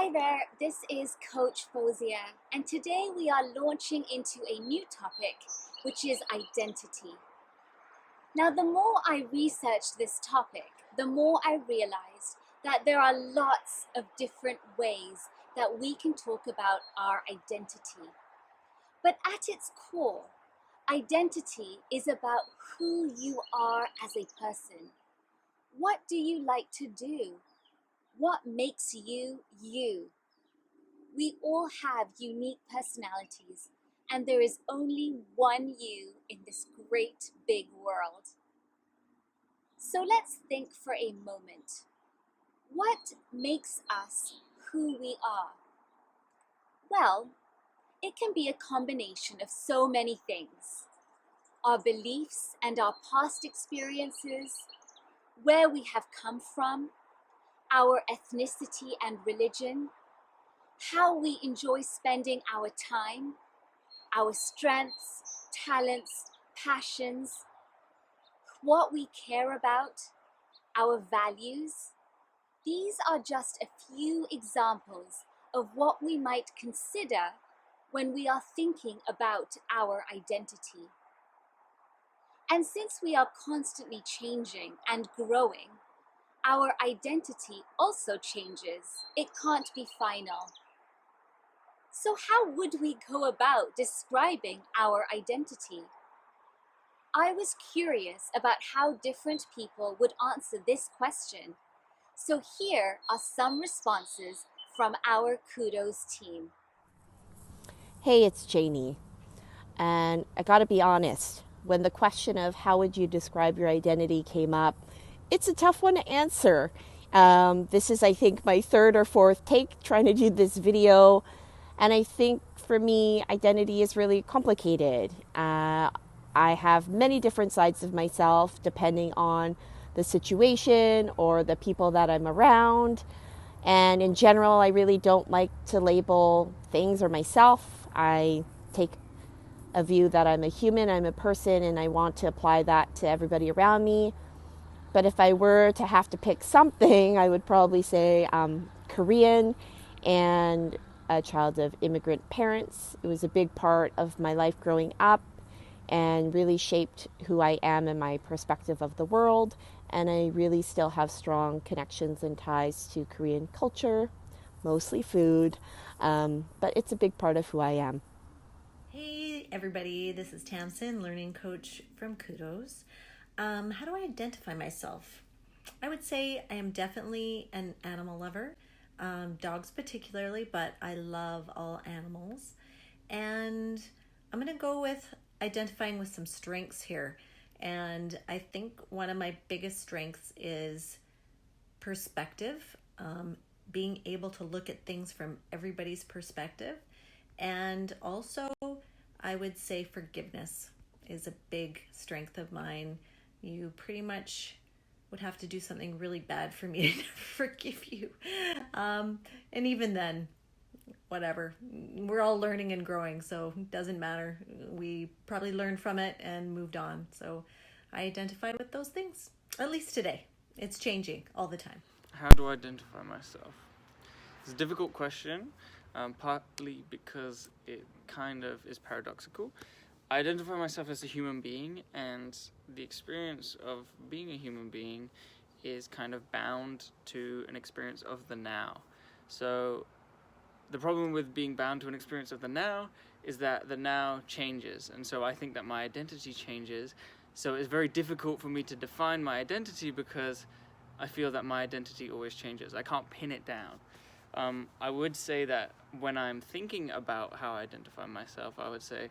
Hi there, this is Coach Fozia, and today we are launching into a new topic, which is identity. Now, the more I researched this topic, the more I realized that there are lots of different ways that we can talk about our identity. But at its core, identity is about who you are as a person. What do you like to do? What makes you you? We all have unique personalities, and there is only one you in this great big world. So let's think for a moment. What makes us who we are? Well, it can be a combination of so many things. Our beliefs and our past experiences, where we have come from, our ethnicity and religion, how we enjoy spending our time, our strengths, talents, passions, what we care about, our values. These are just a few examples of what we might consider when we are thinking about our identity. And since we are constantly changing and growing, our identity also changes. It can't be final. So how would we go about describing our identity? I was curious about how different people would answer this question. So here are some responses from our Kudoz team. Hey, it's Janie. And I gotta be honest, when the question of how would you describe your identity came up, it's a tough one to answer. This is, I think, my third or fourth take trying to do this video. And I think for me, identity is really complicated. I have many different sides of myself depending on the situation or the people that I'm around. And in general, I really don't like to label things or myself. I take a view that I'm a human, I'm a person, and I want to apply that to everybody around me. But if I were to have to pick something, I would probably say I'm Korean and a child of immigrant parents. It was a big part of my life growing up and really shaped who I am and my perspective of the world. And I really still have strong connections and ties to Korean culture, mostly food, but it's a big part of who I am. Hey everybody, this is Tamsin, learning coach from Kudoz. How do I identify myself? I would say I am definitely an animal lover, dogs particularly, but I love all animals. And I'm going to go with identifying with some strengths here. And I think one of my biggest strengths is perspective, being able to look at things from everybody's perspective. And also, I would say forgiveness is a big strength of mine. You pretty much would have to do something really bad for me to forgive you. And even then, whatever. We're all learning and growing, so it doesn't matter. We probably learned from it and moved on. So I identified with those things, at least today. It's changing all the time. How do I identify myself? It's a difficult question, partly because it kind of is paradoxical. I identify myself as a human being, and the experience of being a human being is kind of bound to an experience of the now. So the problem with being bound to an experience of the now is that the now changes, and so I think that my identity changes. So it's very difficult for me to define my identity because I feel that my identity always changes. I can't pin it down. I would say that when I'm thinking about how I identify myself, I would say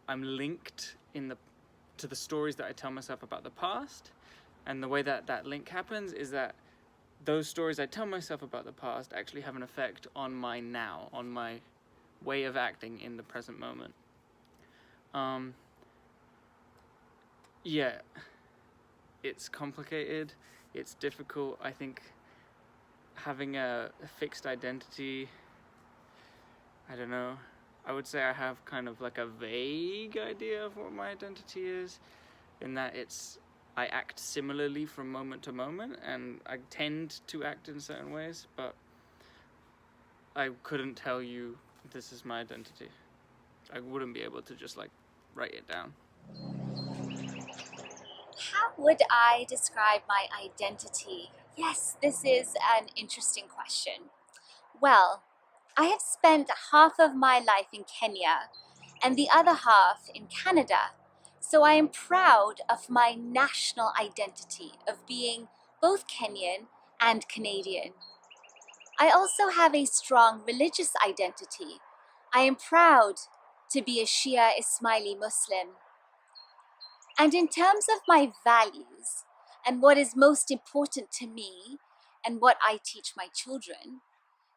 I'm linked to the stories that I tell myself about the past, and the way that link happens is that those stories I tell myself about the past actually have an effect on my now, on my way of acting in the present moment. Yeah, it's complicated, it's difficult. I think having a fixed identity, I don't know, I would say I have kind of like a vague idea of what my identity is, in that I act similarly from moment to moment, and I tend to act in certain ways, but I couldn't tell you this is my identity. I wouldn't be able to just like write it down. How would I describe my identity? Yes, this is an interesting question. Well, I have spent half of my life in Kenya and the other half in Canada, so I am proud of my national identity of being both Kenyan and Canadian. I also have a strong religious identity. I am proud to be a Shia Ismaili Muslim. And in terms of my values and what is most important to me and what I teach my children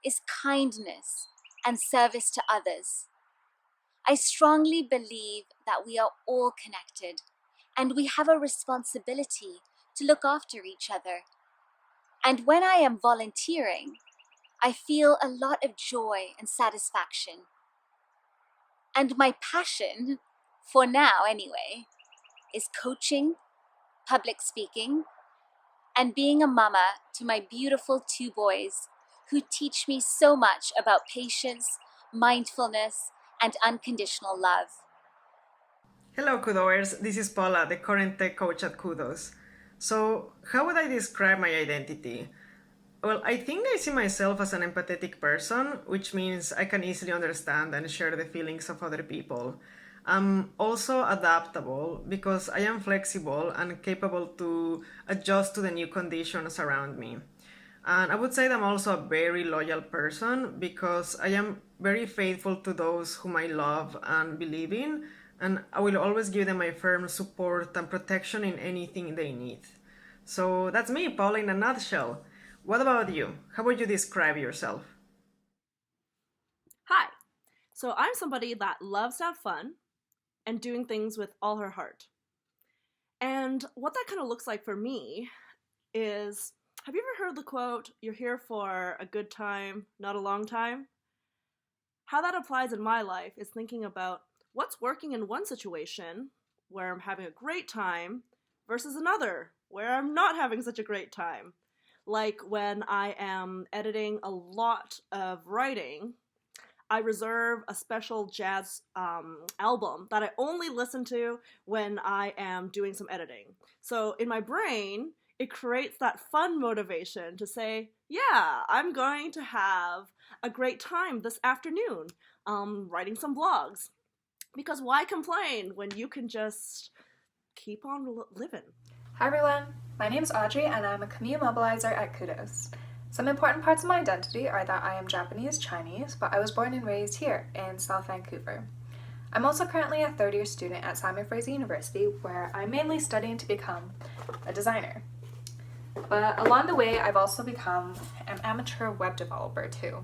is kindness and service to others. I strongly believe that we are all connected and we have a responsibility to look after each other. And when I am volunteering, I feel a lot of joy and satisfaction. And my passion, for now anyway, is coaching, public speaking, and being a mama to my beautiful 2 boys who teach me so much about patience, mindfulness, and unconditional love. Hello, Kudoers. This is Paula, the current tech coach at Kudoz. So, how would I describe my identity? Well, I think I see myself as an empathetic person, which means I can easily understand and share the feelings of other people. I'm also adaptable because I am flexible and capable to adjust to the new conditions around me. And I would say that I'm also a very loyal person because I am very faithful to those whom I love and believe in, and I will always give them my firm support and protection in anything they need. So that's me, Paula, in a nutshell. What about you? How would you describe yourself? Hi. So I'm somebody that loves to have fun and doing things with all her heart. And what that kind of looks like for me is, have you ever heard the quote, "You're here for a good time, not a long time"? How that applies in my life is thinking about what's working in one situation where I'm having a great time versus another where I'm not having such a great time. Like when I am editing a lot of writing, I reserve a special jazz album that I only listen to when I am doing some editing. So in my brain, it creates that fun motivation to say, yeah, I'm going to have a great time this afternoon writing some blogs. Because why complain when you can just keep on living? Hi everyone, my name is Audrey and I'm a commute mobilizer at Kudoz. Some important parts of my identity are that I am Japanese Chinese, but I was born and raised here in South Vancouver. I'm also currently a third-year student at Simon Fraser University, where I'm mainly studying to become a designer. But along the way, I've also become an amateur web developer too.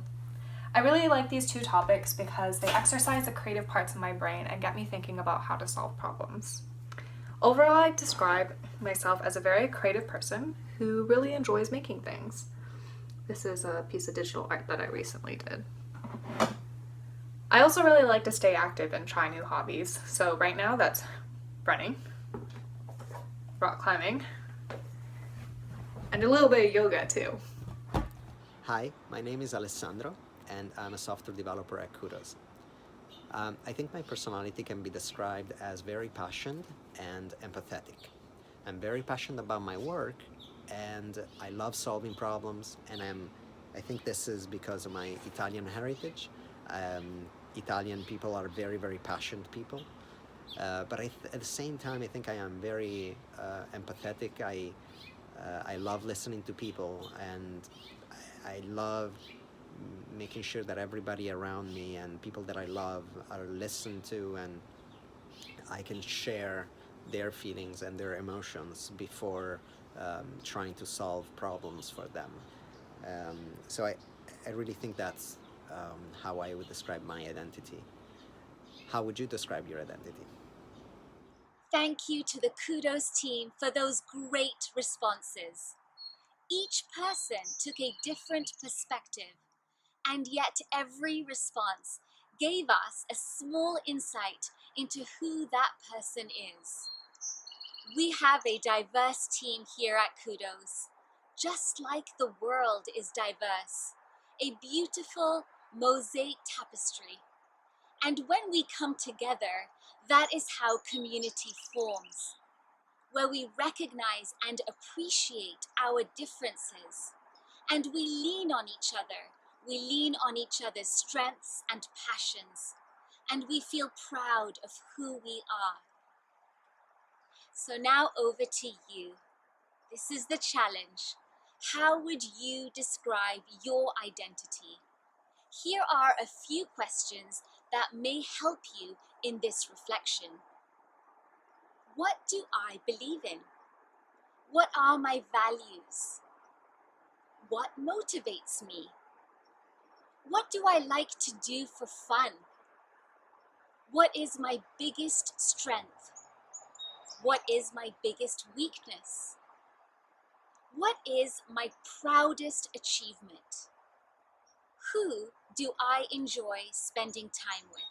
I really like these 2 topics because they exercise the creative parts of my brain and get me thinking about how to solve problems. Overall, I describe myself as a very creative person who really enjoys making things. This is a piece of digital art that I recently did. I also really like to stay active and try new hobbies. So right now that's running, rock climbing, and a little bit of yoga too. Hi, my name is Alessandro and I'm a software developer at Kudoz. I think my personality can be described as very passionate and empathetic. I'm very passionate about my work and I love solving problems, and I think this is because of my Italian heritage. Italian people are very, very passionate people. But at the same time, I think I am very empathetic. I love listening to people, and I love making sure that everybody around me and people that I love are listened to, and I can share their feelings and their emotions before trying to solve problems for them. So I really think that's how I would describe my identity. How would you describe your identity? Thank you to the Kudoz team for those great responses. Each person took a different perspective, and yet every response gave us a small insight into who that person is. We have a diverse team here at Kudoz, just like the world is diverse. A beautiful, mosaic tapestry. And when we come together, that is how community forms, where we recognize and appreciate our differences, and we lean on each other. We lean on each other's strengths and passions, and we feel proud of who we are. So now over to you. This is the challenge. How would you describe your identity? Here are a few questions that may help you in this reflection. What do I believe in? What are my values? What motivates me? What do I like to do for fun? What is my biggest strength? What is my biggest weakness? What is my proudest achievement? Who do I enjoy spending time with?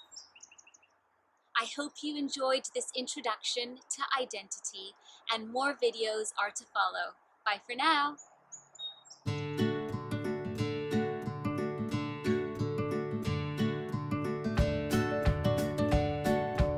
I hope you enjoyed this introduction to identity, and more videos are to follow. Bye for now.